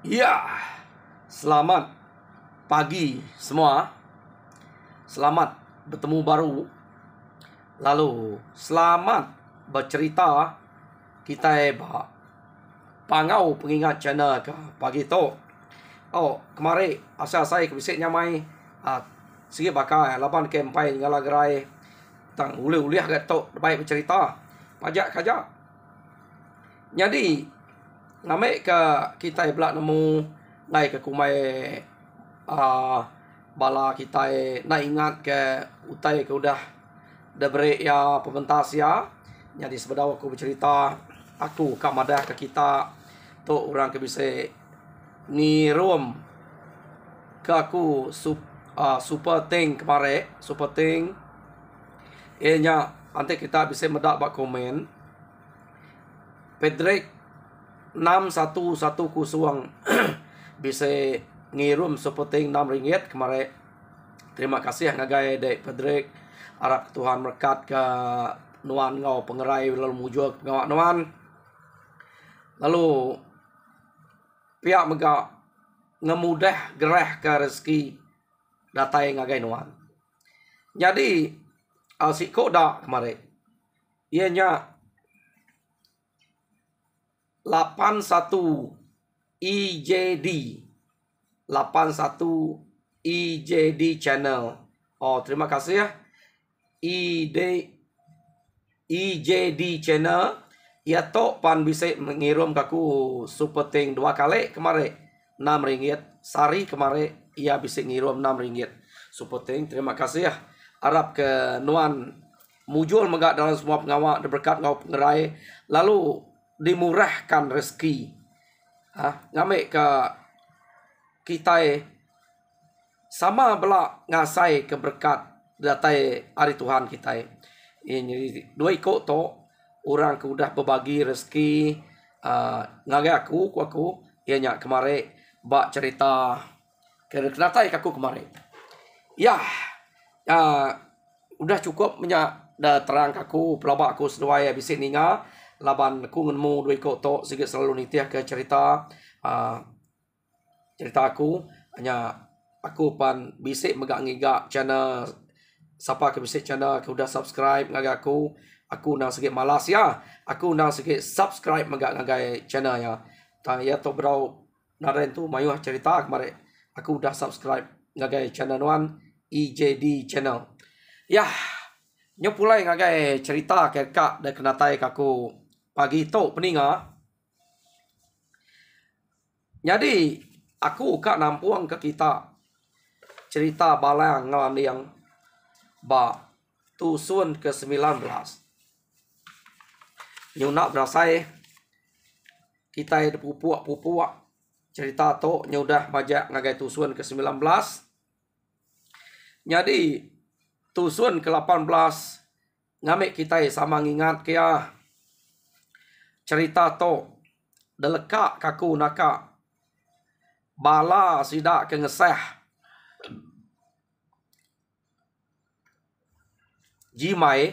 Ya, selamat pagi semua. Selamat bertemu baru. Lalu, selamat bercerita kita pangau pengingat channel ke pagi tu. Oh, kemarin asal saya kebisiknya mai sikit bakal laban kempai ngala gerai tang uli-uliah kat tok baik bercerita. Pajak kajak. Jadi ngamik ke kita belak nemu ngai ke kumai bala kita nak ingat ke utai ke udah beri ya pementas ya. Jadi sebedaw aku bercerita aku kak madah ke kita tu orang ke bisa ngirum ke aku super ting kemarin super ting ianya nanti kita bisa medak bak komen Pedrek 6110 bisa ngirum seperti RM6 kemarin. Terima kasih ngagai dek Pedrek. Harap Tuhan berkat ke nuan ngau pengerai lalu mujur ngawak nuan. Lalu pihak mega ngemudah gerah ke rezeki datai ngagai nuan. Jadi si kodak kemarin ianya 81 EJD 81 EJD channel. Oh, terima kasih ya. EJD channel. Ya tok pan bisa mengirim kaku super ting 2 kali kemarin RM6. Sari kemarin ia bisa ngirim RM6 super ting. Terima kasih ya. Harap ke nuan mujur megak dalam semua pengawak berkat ngau pengerai. Lalu dimurahkan rezeki. Ngamik ke kita sama belak ngasai keberkat datai hari Tuhan kita. Ini dua ikut to orang ke udah berbagi rezeki ngagai aku ianya kemarin bak cerita ke datai aku kemarin. Ya, udah cukup menyak dah terang aku pelabak aku seduai bisa ninga laban aku ngenmu dua ikut to sikit selalu nitiah ke cerita cerita aku hanya aku pan bisik megak ngigak channel siapa ke bisik channel ke udah subscribe ngagai aku nang sikit malas ya aku nang sikit subscribe megak ngagai channel ya tang ya to berau naren tu mayuh cerita kemarin aku udah subscribe ngagai channel nuan EJD channel ya nyepulai ngagai cerita ke kak dan kenatai aku pagi tu peninga. Jadi aku kak nampuang ke kita cerita balang ngawan yang ba tusun ke-19. Nyunak berasai kita ada pupuak cerita tu nyudah majak ngagai tusun ke-19. Jadi tusun ke-18 ngamik kita sama ngingat kia cerita tu delekak kaku nakak bala sidak ke ngeseh jimai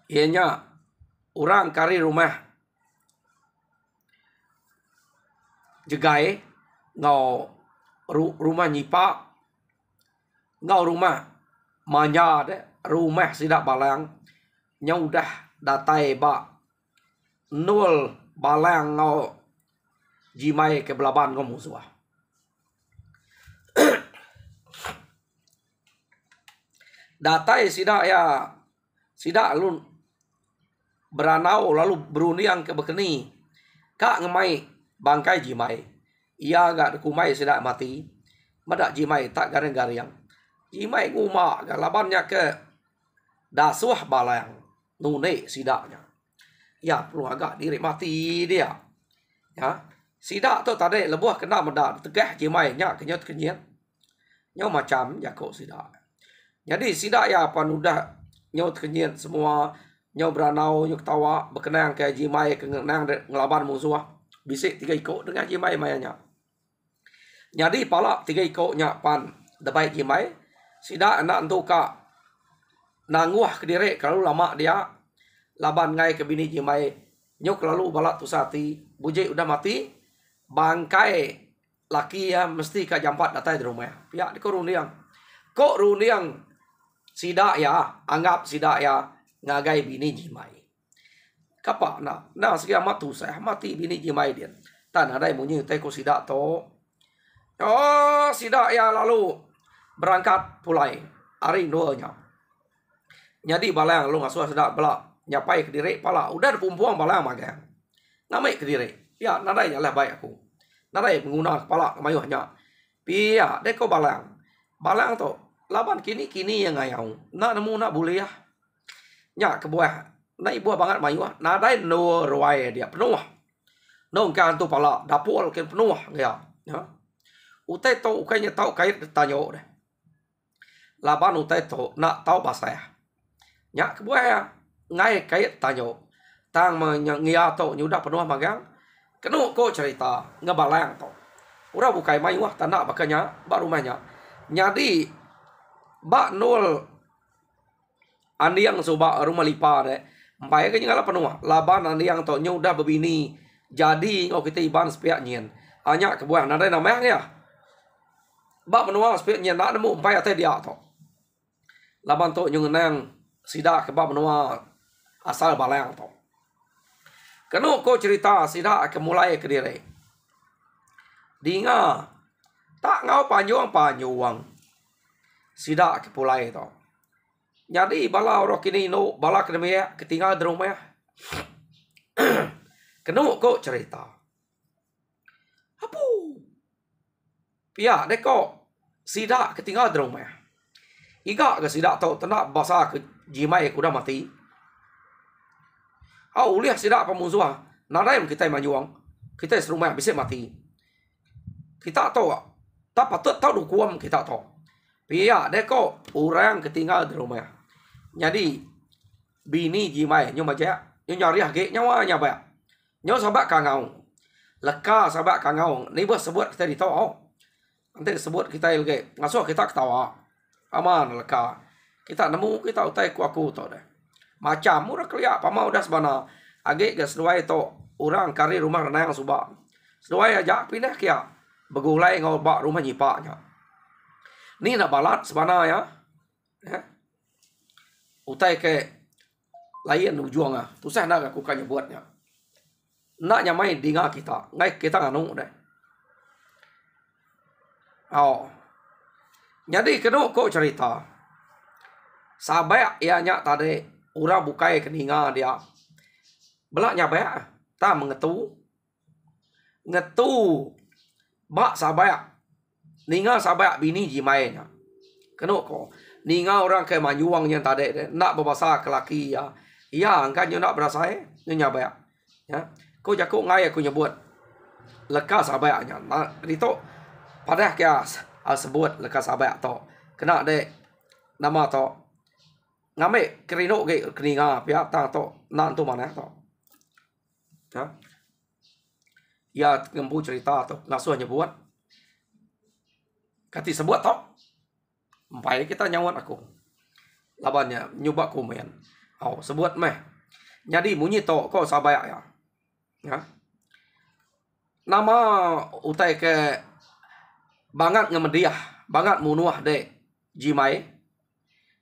ianya orang kari rumah jegai ngau rumah nyipak ngau rumah manya de rumah sidak balang nyau dah datai ba nul balang ngau jimai ke belaban ngau musuh. Datai sidak ya sidak lu beranau lalu beruniang ke bekeni kak ngemai bangkai jimai ia gak kumai sidak mati madak jimai tak gareng-gareng jimai nguma gak labannya ke dasuah balang nune sidaknya ya perlu agak diri mati dia ya sidak tu tadi lebuh kena medak tegah jimai nya kenyat nyau macam jakok sidak. Jadi sidak ya pan udah nyau kenyat semua nyau beranau nyau ketawa berkenang ke jimai ke ngenang ngelaban musuh bisik 3 ikut dengan jimai mayanya. Jadi pala 3 ikutnya pan debai jimai sidak anak entu kak nanguah ke diri kalau lama dia laban ngai ke bini jimai nyok lalu balak tu sati bujik udah mati bangkai laki ya mesti ka jampat datai di rumah. Pihak di runiang. Kok runiang sida ya anggap sida ya ngagai bini jimai. Kapa na segi amat tu saya mati bini jimai dia. Tan ada munyi teh ko sida to. Oh sida ya lalu berangkat pulai hari doanya. Jadi balang lu ngasuh sida bala nyapai ke diri pala udah pumpuang balang magang. Namai ke diri. Ya nadai lah baik aku. Nadai menggunakan kepala mayuhnya. Pia deko balang. Balang to laban kini yang ngayau. Na nemu na boleh ya. Nya kebuah. Na ibu banget mayuh. Nadai no ruai dia penuh. Nong kan tu pala dapur kan penuh ya. Ya. Utai to ukainya tahu kait tanyo deh. Laban utai to nak tahu bahasa ya. Nya kebuah ya. Ngai kait tanyo. Tang mengia to nyudah penuh magang. Kenu ko cerita ngebalang to. Ura bukai mayuh tanah bakanya bak rumahnya. Jadi bak nol andiang soba rumah lipa deh. Empai ke nyala penuh. Laban andiang to nyudah bebini. Jadi ngau kita iban sepiak nyen. Hanya kebuah nadai namanya ya. Bak penuh sepiak nyen nak nemu empai ate dia to. Laban to nyungenang sida ke bak penuh asal balang to. Kenu ko cerita sida ke mulai ke diri. Dinga tak ngau panjuang sida ke pulai to. Jadi bala orang kini no bala kedemia ketinggal di rumah. Kenu ko cerita. Apu. Pia deko sida ketinggal di rumah. Iga ke sida to tenak basa ke jimai kuda mati. Au lihat sida pemusuh. Nadai kita majuang. Kita serumah bisa mati. Kita tahu. Tak patut tahu dukuam kita tahu. Pia deko orang ketinggal di rumah. Jadi bini jimai nyo maja nyo nyari hake nyawanya ba. Nyo sabak kangau. Leka sabak kangau. Ni bos sebut kita ditahu. Nanti sebut kita ilge. Ngasuh kita ketawa. Aman leka. Kita nemu kita utai ku aku to deh. Macam murah kelia pama udah sebana. Age gas duai to orang kari rumah renang subak. Seduai aja pindah kia. Begulai ngau bak rumah nyipaknya. Ni nak balat sebana ya. Utai ke lain ujung ah. Tu saya nak aku kanya buatnya. Nak nyamai dinga kita. Ngai kita nganu deh. Oh. Jadi kena kok cerita. Sabai ianya tadi orang bukai keninga dia. Belaknya baik. Tak mengetu. Ngetu. Bak sabai. Ninga sabai bini jimainya. Kena kok. Ninga orang ke manyuang yang tadi. Nak berbahasa ke laki ya. Ya, kan you nak berasa nyonya baik. Ya. Kau jakuk ngai aku nyebut. Lekas sabainya. Nah, itu pada kia sebut lekas sabai to. Kena dek nama to. Ngame kerino ke keninga pihak tang to. Nan tu mana to. Ya. Ya ngembu cerita to. Ngasuh nyebut. Kati sebut to. Empai kita nyawat aku. Labannya nyoba komen. Oh, sebut meh. Jadi bunyi to kok sabai ya. Ya. Nama utai ke bangat ngemediah, bangat munuah de jimai.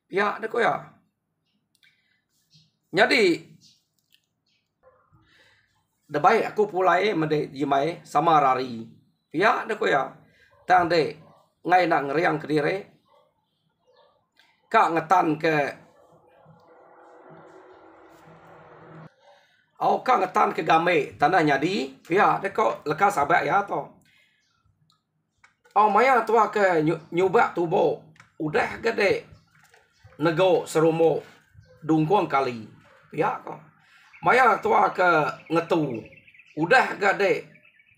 Ya, deko ya. Jadi debai aku pulai mede jimai sama rari. Ya, deko ya. Tang de ngai nak ngeriang ke diri. Kak ngetan ke au kang ngetan ke game tanah nyadi ya deko lekas abak ya to. Au maya tua ke nyubak tubo udah gede nego serumo dungkuang kali ya ko. Maya tua ke ngetu udah gede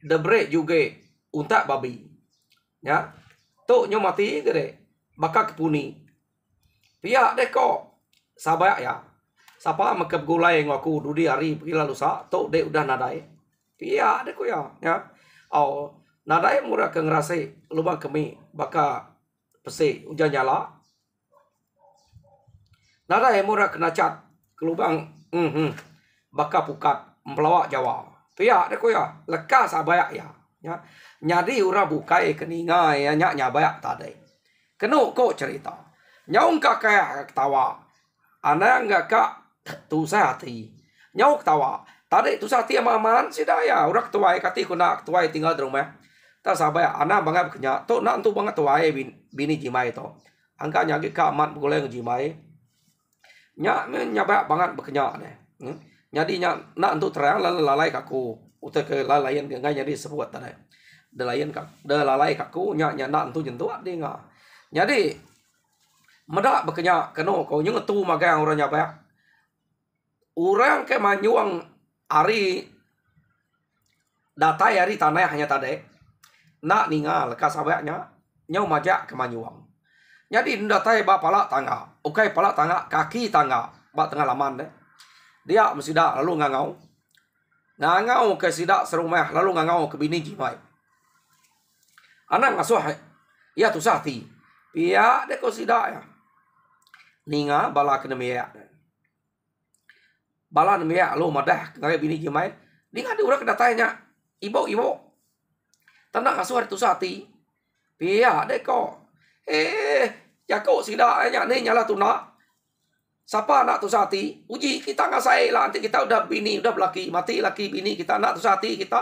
debre juga untak babi. Ya. Tu nyo mati gede bakal kepuni. Pia deko sabak ya. Sapa makep gulai ngaku dudi hari pila lusa to de udah nadai. Pia deko ya. Ya. Oh, nadai murah ke ngerase lubang kemi baka pesi ujan nyala. Nadai murah kena cat ke lubang baka pukat mempelawak Jawa. Pia deko ya. Lekas sabak ya. Ya. Nyadi ura bukai keninga ya nya bayak tadi. Kenu ko cerita. Nyaung kakak ketawa. Ana enggak kak tu hati. Nyau ketawa. Tadi tu hati amaman sida ya ura ketuai kati kuna ketuai tinggal di rumah. Ta sabaya ana bangga kenya. To nak tu bangga tuai bini jimai to. Angka nyagi ka amat boleh jimai. Nya bayak banget bekenya ne. Jadi nak untuk terang lalai kaku. Utai ke lalayan ke ngai jadi sebut tadi. Delayan kak, delalai kaku nya nak untuk jentu adi nga. Jadi medak bekenya keno ko nyung tu magang orang nyabak. Orang ke manyuang ari datai ari tanah hanya tadi. Nak ningal kasabaknya nyau majak ke manyuang. Jadi datai ba palak tangga. Ukai palak tangga kaki tangga ba tengah laman deh. Dia mesti dak lalu ngangau. Ngangau ke sidak serumah lalu ngangau ke bini jimai. Anak ngasuh ya tu sahti. Pia de ko sidak ya. Ninga bala kena miak. Bala miak lo madah ngai bini jimai. Ninga di urang kena tanya. Ibu. Tandak ngasuh tu sahti. Pia de ko. Ya ko sidak nya ni nyala tu nak. Siapa nak tu sati? Uji kita ngasai lah. Nanti kita udah bini, udah belaki. Mati laki bini kita nak tu sati kita.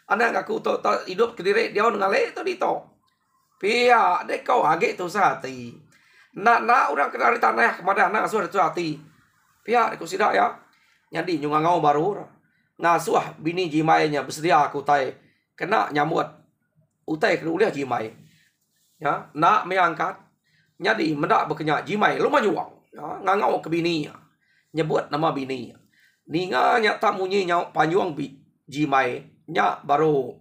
Anak aku tu hidup kediri. Dia ngale tu dito. Pia dek kau age tu sati. Nak orang kena di tanah. Kemana anak ngasuh tu sati. Pia dek sidak ya. Jadi nyung ngau baru. Ngasuh bini jimainya. Bersedia aku tay. Kena nyamut. Utai kena uliah jimai. Ya, nak meangkat. Jadi mendak berkenyak jimai. Lu manyuang. Ngangau ke bini nyebut nama bini ninga nya tamunyi nya panyuang jimai nya baru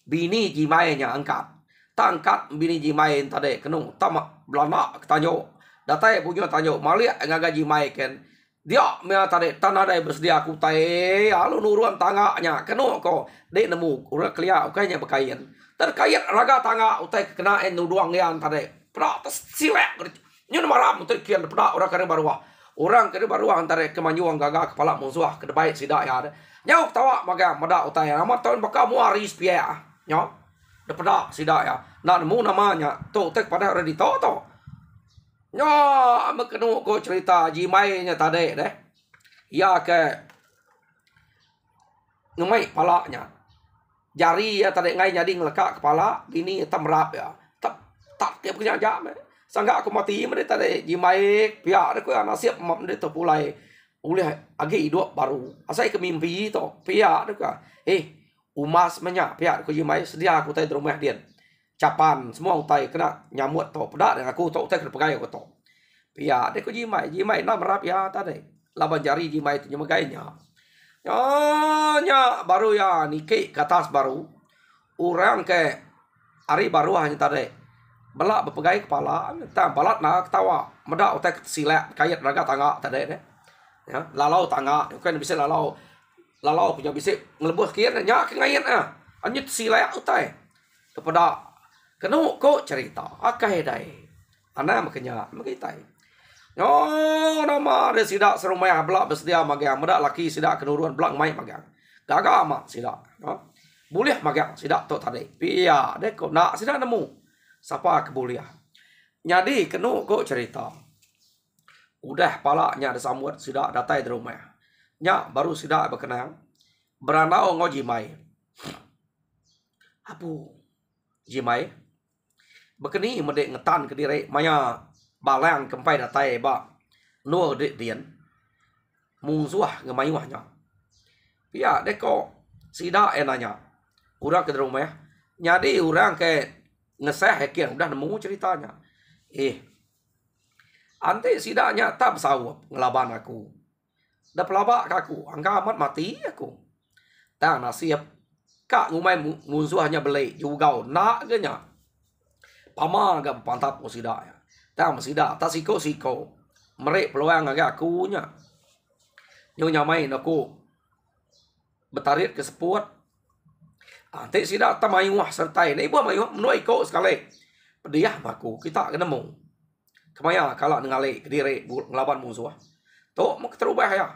bini jimai nya angkat tangkat bini jimai tadi kenung tamak belana tanyo datai punya tanyo malia ngaga jimai ken dia mea tadi tanah dai bersedia aku tai alu nuruan tanganya kenung ko dek nemu ura kelia ukainya bekayan terkait raga tanga utai kena en nuduang yan tadi prates silek nyu maram untuk kian pada orang kena baruah. Orang kena baruah antara kemanyuang gagak kepala musuh ke baik sidak ya. Nyau tawa maga mada utai amat tahun bakal muaris pia. Nyo. Depada sidak ya. Nak nemu namanya tu tek pada orang di to. Nyo mekenu ko cerita jimai nya tadi deh. Ya ke ngemai palanya. Jari ya tadi ngai jadi ngelekak kepala bini tamrap ya. Tak tiap kena jam. Sangga aku mati mereka tadi jimai pihak aku nasib mereka pulai ulih agi hidup baru asai ke mimpi to pihak aku umas menyak pihak aku jimai sedia aku tai rumah dia capan semua utai kena nyamut to pedak dengan aku to utai kena pegai aku to pihak aku jimai nak merap ya tadi laban jari jimai tu nyemagainya nya baru ya niki ke atas baru orang ke hari baru hanya tadi belak berpegai kepala, tak balat nak ketawa, medak utai silap kait raga tangga tadi deh, ya lalau tangga, kan bisa lalau punya bisa ngelebuh kian, nya kengayan anyut silap utai, kepada kenu ko cerita, akai dai, anak makanya makitai, nama ada sidak serumah belak bersedia magang, medak laki sidak kenuruan belak mai magang, gagal amat sidak, boleh magang sidak tu tadi, pia deh ko nak sidak nemu. Siapa kebuliah. Jadi kenu kok cerita. Udah palaknya ada sambut sidak datai di rumah. Nya baru sidak berkenang. Beranau ngojimai. Apu. Jimai. Bekeni medek ngetan ke diri. Maya balang kempai datai ba. Nuh dek dian. Mungsuah ngemayuahnya. Pia deko sidak enanya. Urang ke rumah. Jadi urang ke ngeseh hekian udah nemu ceritanya. Ante sidaknya tak bersawap ngelaban aku. Dah pelabak aku, angka amat mati aku. Tak nasib kak ngumai musuh hanya beli juga nak genya. Pama agak pantap sidaknya. Tak sidak, tak siko merek peluang agak aku nya. Nyonya main aku betarit ke seput. Ante sidak tamayuah sertai ni ibu mayuah menoi ko sekali. Pediah aku kita kena mu. Kemaya kalau ngale kediri ngelawan musuh. Tok mak terubah ya.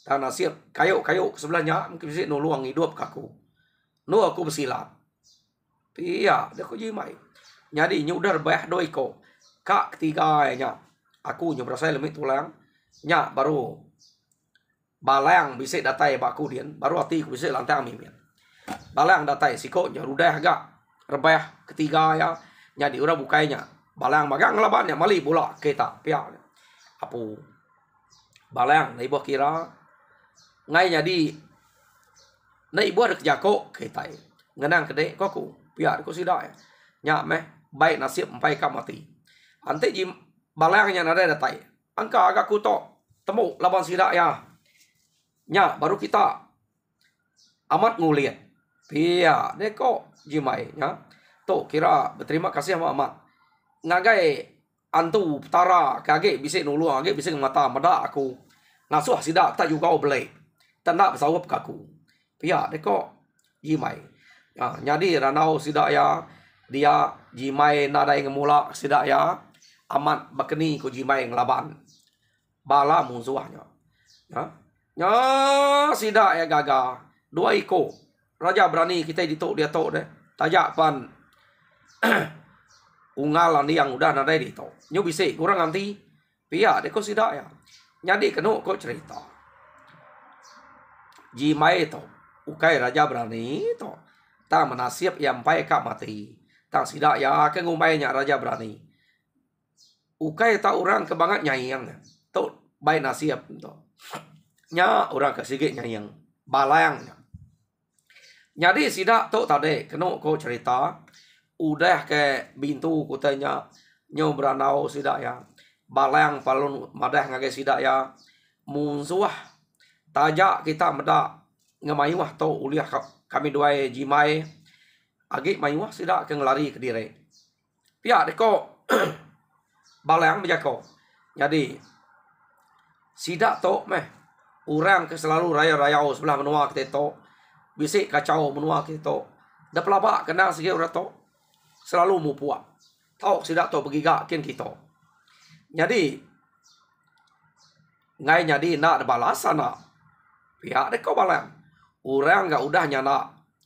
Tak nasib kayu ke sebelahnya mungkin bisa nuluang hidup kaku. nu aku bersilat. Pia dia ko jimai. Jadi nyudar bah doi ko. Kak ketiga nya. Aku nyu berasa lemit tulang. Nya baru balang bisa datai baku dian. Baru hati ku bisa lantai mimin. Balang datai siko nya rudah agak rebah ketiga ya. Jadi ura bukainya. Balang magang labannya mali bola kita pia. Apu balang na ibu kira ngai jadi na ibu ada kerjako kita ngenang kede koku pia ko sida nya meh baik nasib empai ka mati ante ji balangnya nada datai angka agak kuto temu laban sida ya nya baru kita amat nguliat pia deko jimai nya to kira berterima kasih sama amat ngagai antu tara kage bisa nulu age bisa mata mada aku nasuh sida tak juga oblek tanda bersawap kaku pia deko jimai ya jadi ranau sida ya dia jimai nada yang mula sida ya amat bakeni ku jimai ngelaban bala musuhnya ya nya sida ya gaga dua iko raja berani kita ditok dia tok deh tajak pan ungalan yang udah nada ditok nyu bisa kurang nanti pia deko sida ya jadi kenu kok cerita jimai to ukai raja berani to ta menasib yang pai ka mati ta sida ya ke ngumainya raja berani ukai ta orang kebangat nyayang to bai nasib to nya orang kesige nyayang balang jadi sida to tade kenu kok cerita udah ke bintu kutanya nyo beranau sida ya balang palun madah ngage sida ya munsuah tajak kita meda ngemayuah to uliah kami dua jimai agi mayuah sida ke ngelari ke dire pia deko balang bejako jadi sida to meh orang ke selalu raya-raya sebelah menua kita to bisik kacau menua kita to da pelaba kena sige ora to selalu mupua tau sida to begiga kin kita jadi ngai jadi nak balasan nak pihak deko balang orang nggak udah nyana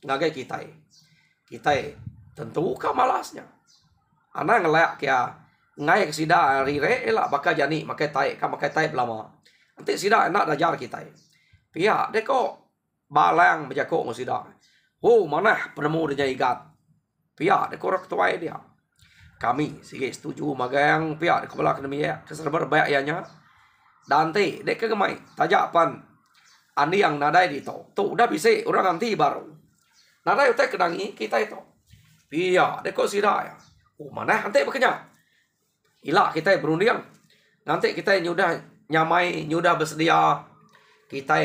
ngagai kita tentu ka malasnya anak ngelak kia ngai ke sida rire elak bakal jani makai tai belama nanti sida enak dajar kita pihak deko balang bejako ngusida oh mana penemu dia igat pihak deko rak tuai dia kami sige setuju magang pihak deko belak demi ya keserber bayak ianya dante dek kegemai tajapan ani yang nadai di to tuh udah bisa orang nanti baru nadai utek kedangi kita itu iya deko sida ya mana nanti bekenya ila kita berunding nanti kita nyudah nyamai nyudah bersedia kita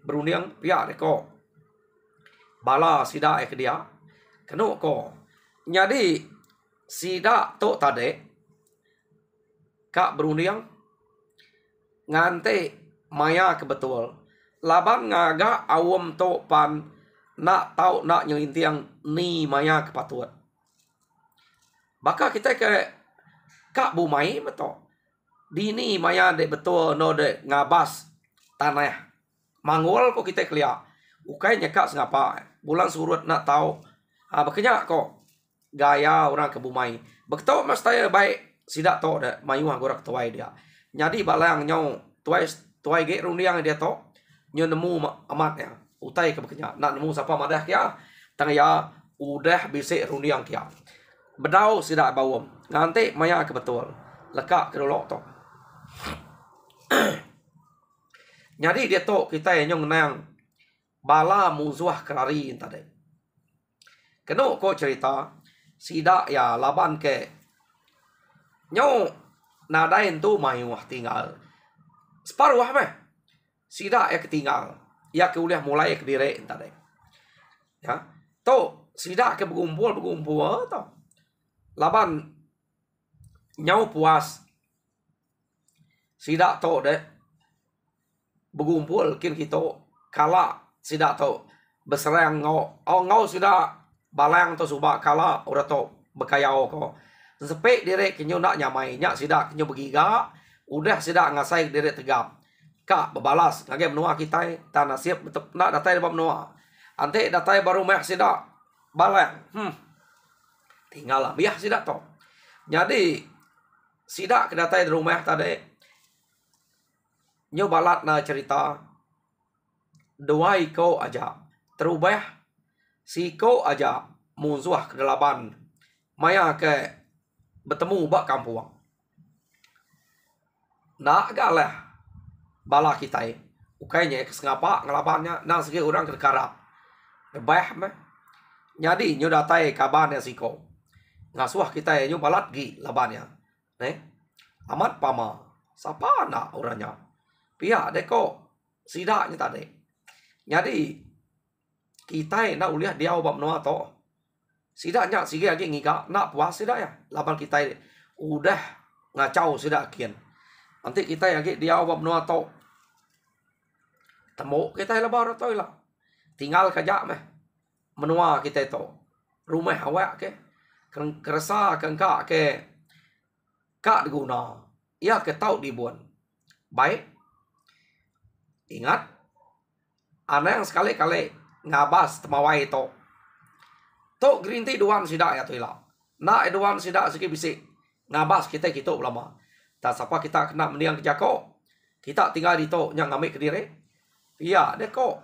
berunding pihak deko bala sida ke dia kenu ko jadi sida to tade kak berunding ngante maya kebetul laban ngaga awam to pan nak tau nak nyelintiang ni maya kepatuan baka kita ke kak bumai betul dini maya de betul no de ngabas tanah mangol kok kita kelia ukai nyekak sengapa bulan surut nak tahu bakanya kok gaya orang ke bumai betul mas taya baik sidak to de mayu gorak tuai dia jadi balang nyau tuai ge rundiang dia to nyu nemu amat ya utai ke bakanya nak nemu siapa madah kia tang ya udah bisa rundiang kia bedau sidak bawom nanti maya ke betul lekak ke dolok to jadi dia to kita yang nang bala musuh kerari tadi keno ko cerita sida ya laban ke nyo nadain tu mayu tinggal separuh meh sida ya ketinggal ya ke uliah mulai ke dire tadi ya to sida ke berkumpul to laban nyau puas sida to de berkumpul kin kita kala sida to berserang ngau sida balang to suba kala ora to bekayao ko sepe dire kinyo nak nyamai nya sida kinyo begiga udah sida ngasai dire tegap kak bebalas lagi menua kita tanah siap nak datai dapat menua Ante datai baru meh sida balik. Tinggal lah biah sida to. Jadi sida kedatai di rumah tadi. Nyo balat na cerita. Dua iko aja. Terubah si ko aja munsuah ke dalaban. Maya ke bertemu bak kampung. Nak galah bala kita ukainya kesengapa ngelabannya nang segi orang kerkarap. Bah meh. Jadi nyo datai kabarnya si ko. Ngasuah kita nyo balat gi labannya. Amat pama. Sapa nak orangnya. Pihak deko sidaknya tadi. Jadi kita nak uliah dia obam noa to. Sidaknya sige lagi ngika nak puas sidak ya. Laban kita udah ngacau sidak kian. Nanti kita lagi dia obam noa to. Temu kita lebar to lah. Tinggal kerja meh. Menua kita to. Rumah awak ke. Kerasa kengkak ke. Kak diguna. Ia ke tau dibuan. Baik. Ingat, anak yang sekali-kali ngabas temawai itu. Tok gerinti duan sidak ya tuila. Nak duan sidak sikit bisik. Ngabas kita ulama. Tak siapa kita kena mendiang kejako. Kita tinggal di to yang ngambil ke diri. Iya, deko.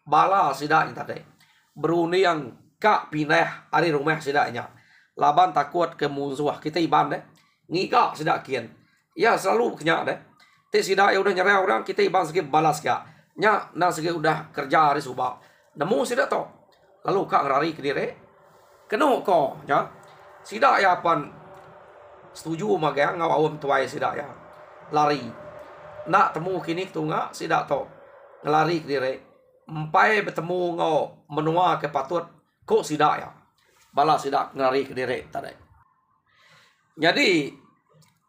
Bala sidak yang tadi. Beruni yang kak pindah hari rumah sidaknya. Laban takut ke musuh kita iban deh. Ngika sidak kian. Ya selalu kenyak deh. Te sidak udah nyerah orang kita iban sikit balas ya. Nya nang sikit udah kerja hari subak. Nemu sidak to. Lalu kak ngerari ke diri. Kenu ko ya. Sidak ya pan setuju magang ngawam tuai sidak ya. Lari. Nak temu kini tunga sidak to. Ngelari ke diri. Empai bertemu ngau menua ke patut kok sidak ya. Balas sidak ngelari ke diri tadi. Jadi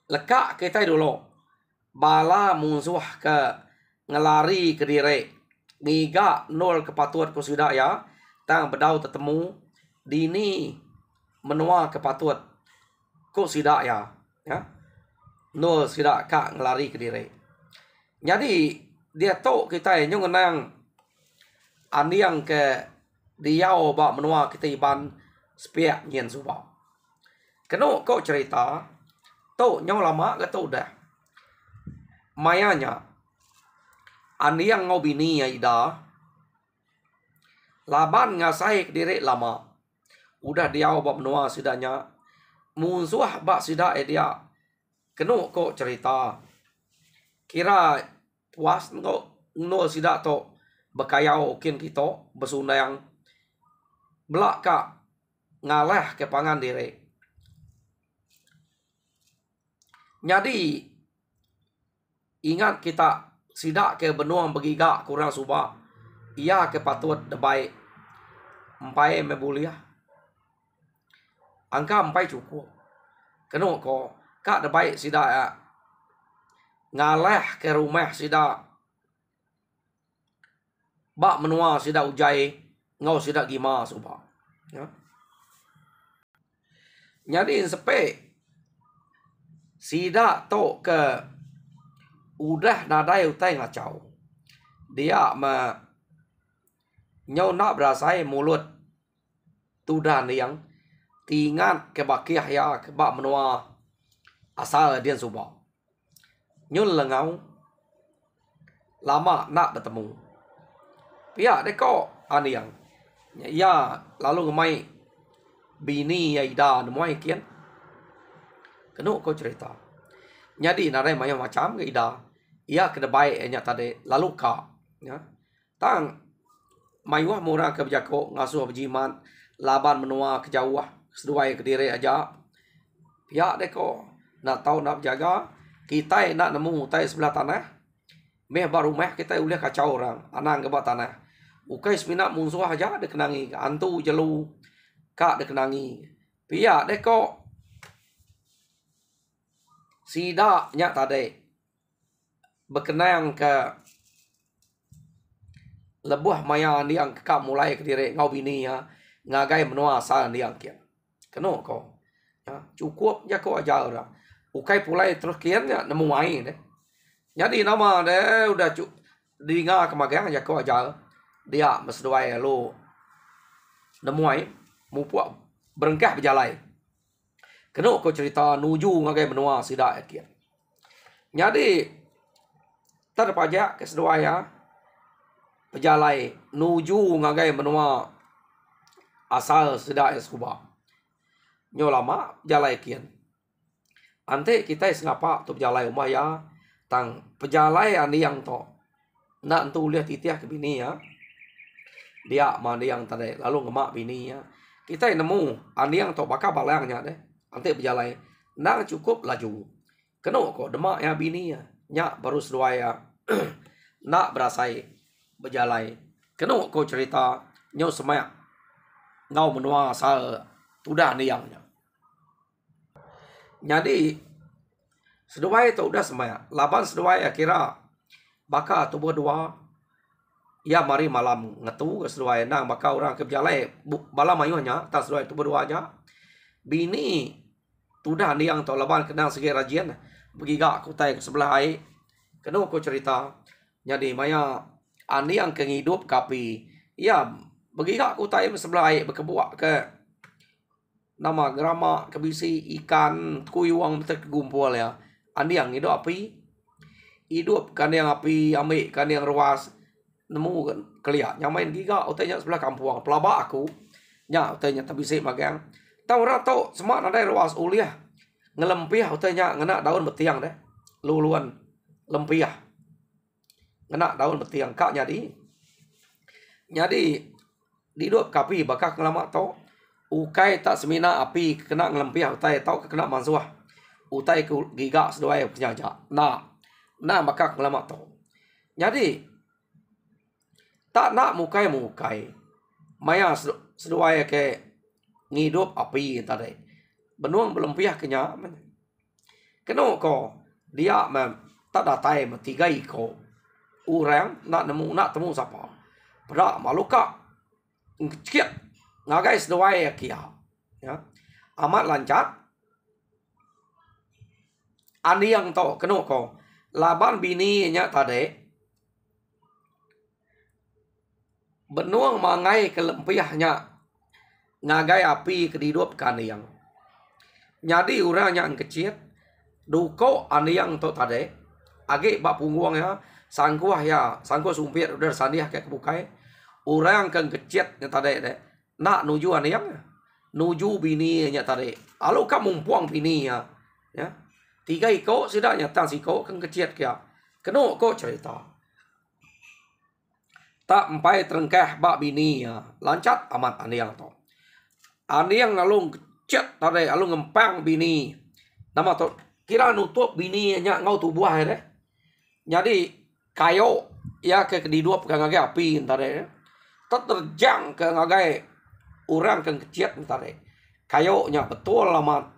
lekak kita dulu. Bala musuh ke ngelari ke diri. Niga nol kepatuan ku sidak ya. Tang bedau tetemu. Dini menua kepatuan ku sidak ya. Nol sidak kak ngelari ke diri. Jadi dia tahu kita yang ngenang aniang ke diau bak menua kita iban spiak nyen subak. Keno kau cerita. Tahu nyong lama ke tahu dah. Mayanya aniang ngau bini ya ida laban ngasai ke diri lama udah dia bak menua sidanya musuh bak sida dia kenu kok cerita kira puas kok no sida to bekayau kin kita besunang belaka ngalah ke pangan diri. Jadi ingat kita sidak ke benua begiga kurang subah. Ia ke patut debai empai mebuliah. Angka empai cukup. Kenu ko kak debai sidak ya. Ngalah ke rumah sidak. Bak menua sidak ujai. Ngau sidak gima subah. Ya. Jadi sepe sidak to ke udah nadai utai ngacau. Dia nyau nak berasai mulut tudan yang tingat ke bakiah ya ke bak menua asal dia subak. Nyul lengau lama nak bertemu. Pihak deko aniang. Ya lalu ngemai bini ya ida nemai kian. Kenu kau cerita. Jadi narai maya macam ke ida. Ia kena baik nya tadi lalu ka ya. Tang mayuah murah ke bejako ngasuh bejiman laban menua ke jauh seduai ke diri aja. Pihak deko nak tahu nak jaga kita nak nemu tai sebelah tanah. Meh baru meh kita uliah kacau orang anang ke bawah tanah. Ukai semina musuh aja dikenangi antu jelu kak dikenangi. Pihak deko sidak nya tadi berkenang ke lebuh maya yang kak mulai ke diri ngau bini ya ngagai menua asal yang kian keno ko ya, cukup ya ko aja orang ukai pulai terus kian ya nemu main deh jadi nama deh udah dengar kemagang ya ko aja dia mesduai lu nemuai mupuak berengkah berjalai. Kena ko cerita nuju ngagai benua sida akia. Jadi terpajak ke seduaya berjalai nuju ngagai benua asal sida eskuba. Nyo lama jalai kian. Ante kita senapa tu berjalai umaya tang pejalai ani yang to. Nak tu lihat titiah ke bini ya. Dia mana yang tadi lalu ngemak bini ya. Kita nemu ani yang to bakal balangnya deh. Ante berjalai nang cukup laju. Kena kok demak ya bini ya. Nyak baru seduaya nak berasai berjalai. Kena kok cerita nyo semak ngau menua asal tudah ni yangnya. Jadi seduai tu udah semak. Laban seduai kira baka tu berdua ya mari malam ngetu ke seduai nang baka orang ke berjalai malam ayuhnya tak seduai tu berdua aja. Bini tudah ni yang tu laban kenang segi rajian pergi gak kutai ke sebelah air. Kena aku cerita. Jadi maya ani yang ke hidup kapi ya pergi gak kutai ke sebelah air berkebuak ke nama gerama kebisi ikan kuyuang tergumpul ya. Ani yang hidup api hidup kan yang api ambil kan yang ruas nemu kan kelihat nyamain giga utanya sebelah kampung pelabak aku nya utanya tabisi magang tahu ora tahu semak ada ruas uliah ngelempiah utanya ngena daun betiang deh luluan lempiah ngena daun betiang kak jadi hidup kapi bakal ngelama tau ukai tak semina api kena ngelempiah utai tau kena mansuah utai ke giga seduai penyaja nah bakal ngelama tau jadi tak nak mukai maya seduai ke ngidup api tadi benuang belum pihak kenya kena ko dia tak datai metigai ko orang nak nemu nak temu siapa pada maluka ngkiat ngagai seduai kia ya amat lancar ani yang to kena ko laban bini nya tadi benuang mangai kelempiahnya ngagai api kehidup kan yang jadi orang yang kecil duko ani yang to tade age bak pungguang ya sangkuah sumpit udah sandiah kayak kebukai orang kan kecil yang tade deh nak nuju ani yang nuju bini nya tade alu kamu puang bini ya 3 iko sidaknya tang siko kan kecil kia kena ko cerita tak empai terengkah bak bini ya lancat amat ani yang to ani yang lalu cet tadi lalu ngempang bini nama to kira nutup bini nya ngau tubuh deh jadi kayo ya ke kehidup ke ngagai api tadi terjang ke ngagai orang ke kecil tadi kayo nya betul amat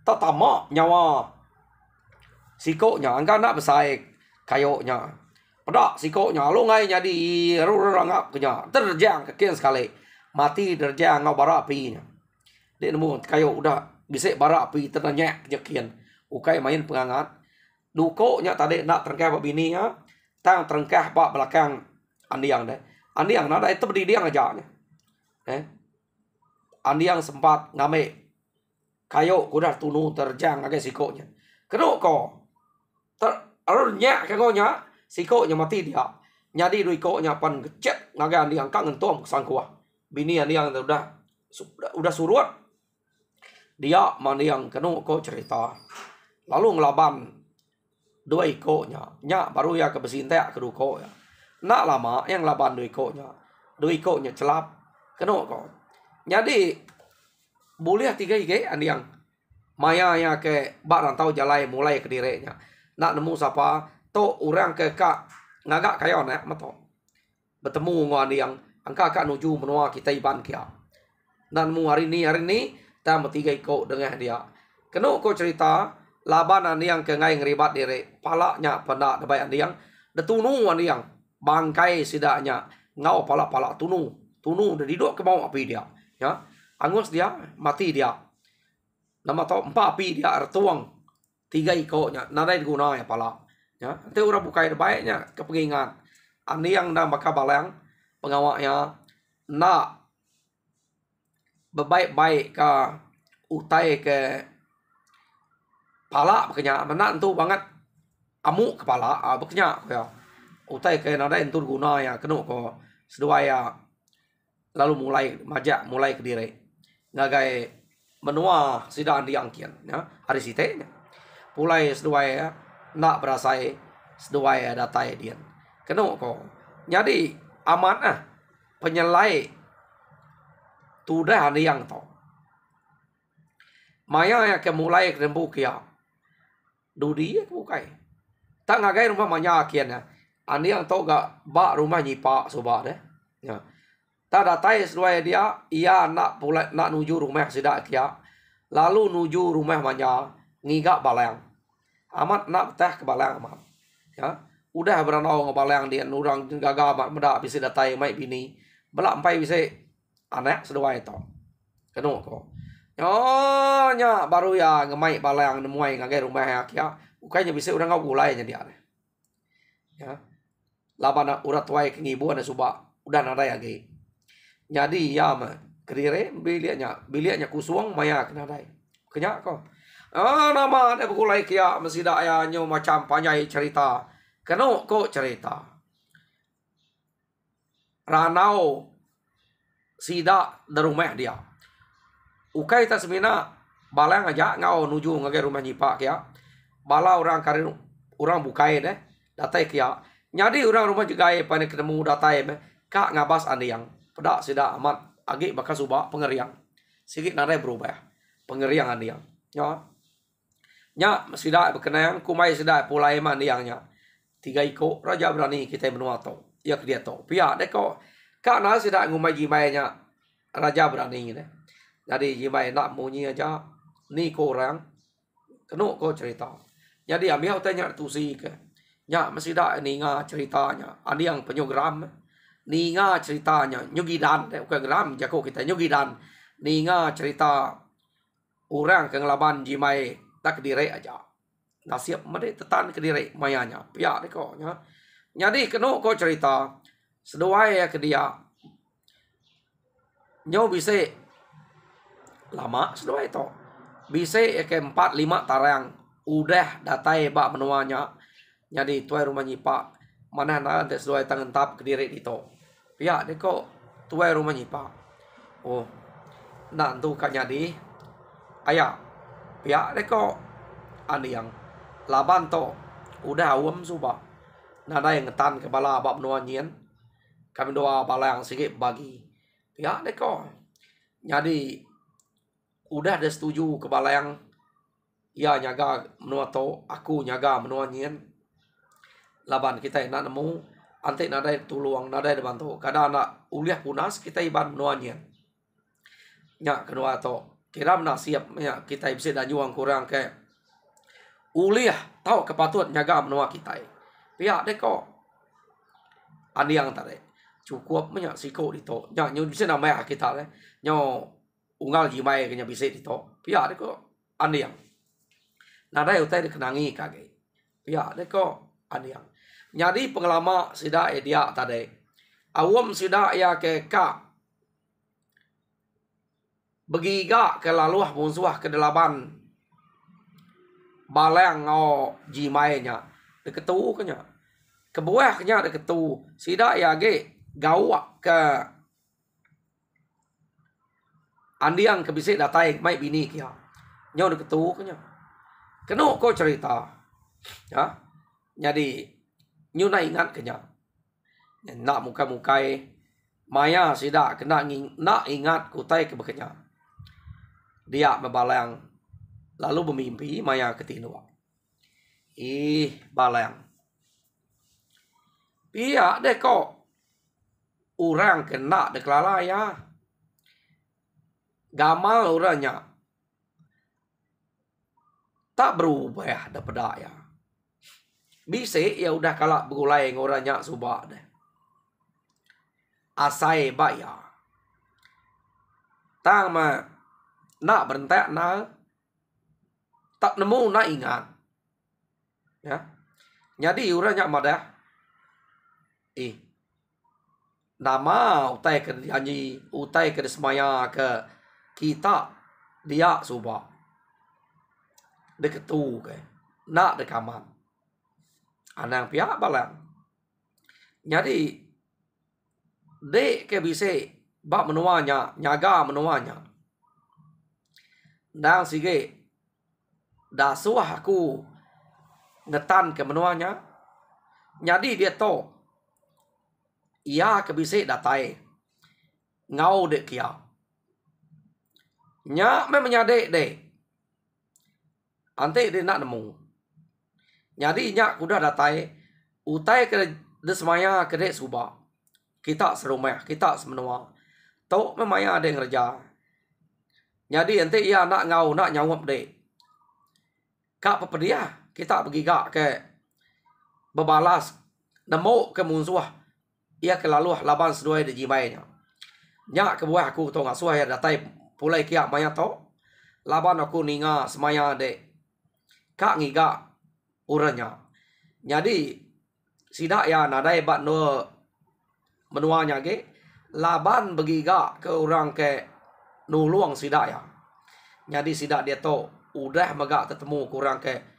tetama nyawa siko nya angka nak besai kayo nya pada sikonya lu ngai jadi rurangap kenya terjang kekian sekali mati terjang ngau bara apinya dia nemu kayo udah bisa bara api ternyek kekian ukai main pengangat duko nya tadi nak terengkah bini ya tang terengkah bak belakang andiang deh andiang nada itu berdiri aja nya andiang sempat ngame kayo udah tunu terjang agak sikonya kena ko ternyek kegonya siko nya mati dia nyadi dui ko nya pan gecet ngagan diang kang entom sangkuah bini yang udah suruat dia mana yang kenu ko cerita lalu ngelaban dua iko nya baru ya ke besintek ke duko ya nak lama yang laban dua iko nya celap kenu ko jadi boleh 3 ige yang maya ya ke bak rantau jalai mulai ke direnya nak nemu siapa to orang ke kak ngagak kayo na mato bertemu ngan yang angka kak nuju menua kita iban kia dan mu hari ni ta metiga iko dengan dia kena ko cerita laban yang ke ngai ngeribat dire palanya pada debai yang detunu yang bangkai sidaknya ngau pala tunu de didok ke mau api dia ya angus dia mati dia nama to 4 api dia artuang 3 iko nya nadai guna ya pala ya nanti orang bukai baiknya kepengingan ani yang dah bakal balang pengawaknya nak berbaik-baik ke utai ke pala bekenya mana tu banget amuk kepala bekenya ya utai ke nada entur guna ya kenu ko sedua ya lalu mulai ke diri ngagai menua sida andiang kian ya hari site pulai sedua ya nak berasai sedua ya datai dian kenu ko jadi amat penyelai tu dah andiang to maya ya ke mulai ke rembu kia dudi ya bukai tak ngagai rumah manya kian ya andiang to ga ba rumah nyipa soba deh ya tak datai sedua dia ia nak pulai nak nuju rumah sida kia lalu nuju rumah manya ngiga balang amat nak teh ke balang amat ya udah beranau ngebalang dia nurang gaga amat meda bisa datai mai bini belak empai bisa anak sedua itu kenu ko nya baru ya ngemai balang nemuai ngagai rumah ya kia ukainya bisa udah ngau gulai nya dia ya labana urat tuai kengibu ana suba udah nada ya ge jadi ya mah kedire bilianya kusuang maya kena dai kenya ko nama ada bukulai kia mesida ya nyo macam panjai cerita keno ko cerita ranau sida da rumah dia ukai ta semina balang aja ngau nuju ngagai rumah nyipa kia bala orang karir orang bukai deh datai kia nyadi orang rumah juga pane ketemu datai kak ngabas ande yang pada sida amat agi bakal subah pengeriang sikit nare berubah pengeriang ande yang nya sida berkenaan kumai sida pulai man diangnya 3 iko raja berani kita menua to ya dia to pia dek ko kak na sida ngumai jimainya raja berani deh jadi jimai nak munyi aja ni ko orang kenu ko cerita jadi ambil tanya tusi ke nya mesida ninga ceritanya ada yang penyogram ninga ceritanya nyugidan bukan gram jago kita nyugidan ninga cerita orang kengelaban jimai tak kediri aja nasib mede tetan kediri mayanya pia deko nya jadi kenu ko cerita sedua ya ke dia nyo bisa lama sedua itu bisa ke 4-5 tarang udah datai bak menuanya jadi tuai rumah nyipa mana na ada sedua tangan tap kediri itu pihak deko tuai rumah nyipa oh nantu kan jadi ayah pihak deko ane yang laban to udah awam suba nada yang ngetan kepala bak menuanyen kami doa bala yang sikit bagi pihak deko jadi udah ada setuju kepala yang ya nyaga menua to aku nyaga menuanyen laban kita nak nemu ante nada tuluang nada bantu kada anak uliah punas kita iban menuanyen nya kedua to kira nak siap ya kita bisa dajuang kurang ke uliah tahu kepatuhan nyaga menua kita pihak deko andi yang tadi cukup nya siko dito nya nyu bisa nama kita le nyo unggal jimai kenya bisa dito pihak deko andi yang nada utai dikenangi kage pihak deko andi yang jadi pengalaman sida dia tadi awam sida ya ke ka begiga ke laluah munsuah ke delapan balang ngau jimainya deketu kenya kebuah kenya deketu sida ya ge gawak ke andiang ke bisik datai mai bini kia nyau deketu kenya kenu ko cerita ya jadi nyuna ingat kenya nak muka-mukai maya sida kena nak ingat kutai ke bekenya dia membalang lalu bermimpi maya ketinua balang pihak deh kok orang kena deklala ya gamal orangnya tak berubah daripada ya bisa ya udah kalak berulai ngoranya subak deh asai baya tang ma nak berentak na tak nemu nak ingat ya jadi orangnya madah nama utai ke janji utai ke semaya ke kita dia subah deketu ke nak dekaman anang pihak balang jadi dek ke bisa bak menuanya nyaga menuanya dan sige dasuah aku ngetan ke menuanya jadi dia to ia ke bisa datai ngau dek kia nya me menyadek dek ante dia nak nemu jadi nya kuda datai utai ke desmaya ke dek suba kita serumah kita semenua to memaya ada ngerja jadi ente ia nak ngau nak nyawap dek kak pepedia kita pergi gak ke bebalas nemu ke musuh ia ke lalu laban seduai de jibainya nya ke buah aku to ngasuh ya datai pulai kia maya to laban aku ninga semaya de kak ngiga uranya jadi sidak ya nadai bat no menuanya ge laban begiga ke orang ke nuluang sidak ya jadi sidak dia to udah megak ketemu kurang ke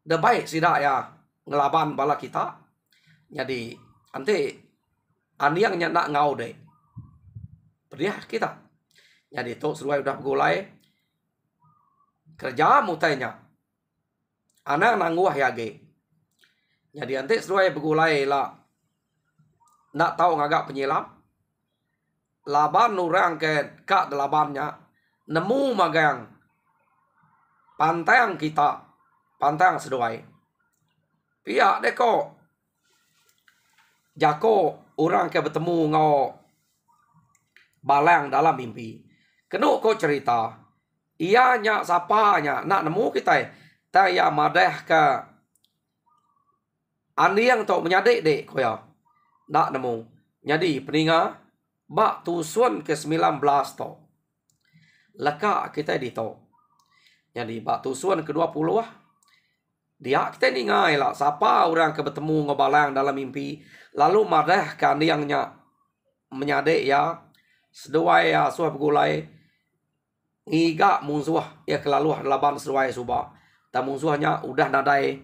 debai sidak ya ngelaban bala kita jadi ante aniang nya nak ngau deh pediah kita jadi to seruai udah begulai kerja mutainya anak nangguah ya ge jadi ante seruai begulai lah nak tahu ngagak penyelam laban orang ke kak delabannya nemu magang pantang kita pantang seduai pihak deko jako orang ke bertemu ngau balang dalam mimpi kenu ko cerita ianya sapanya nak nemu kita taya madah ke aniang to menyadek dek koya nak nemu jadi peninga bak tusun ke 19 to leka kita di to jadi bak tusun ke 20 dia kita ningai lah siapa orang ke bertemu ngobalang dalam mimpi lalu madah kan aniangnya menyadek ya seduai ya suah begulai ngiga musuh ya kelaluh laban seduai subah dan musuhnya udah nadai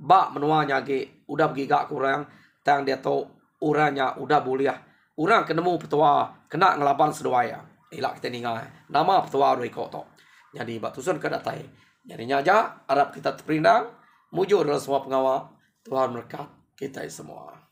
bak menuanya ge udah begiga kurang tang dia to uranya udah buliah orang kenemu petua kena ngelaban seduai ya ilak kita ningai nama petua doi kok to jadi bak tusun ke datai jadi nyaja harap kita terperindah mujur dalam semua pengawal Tuhan berkat kita semua.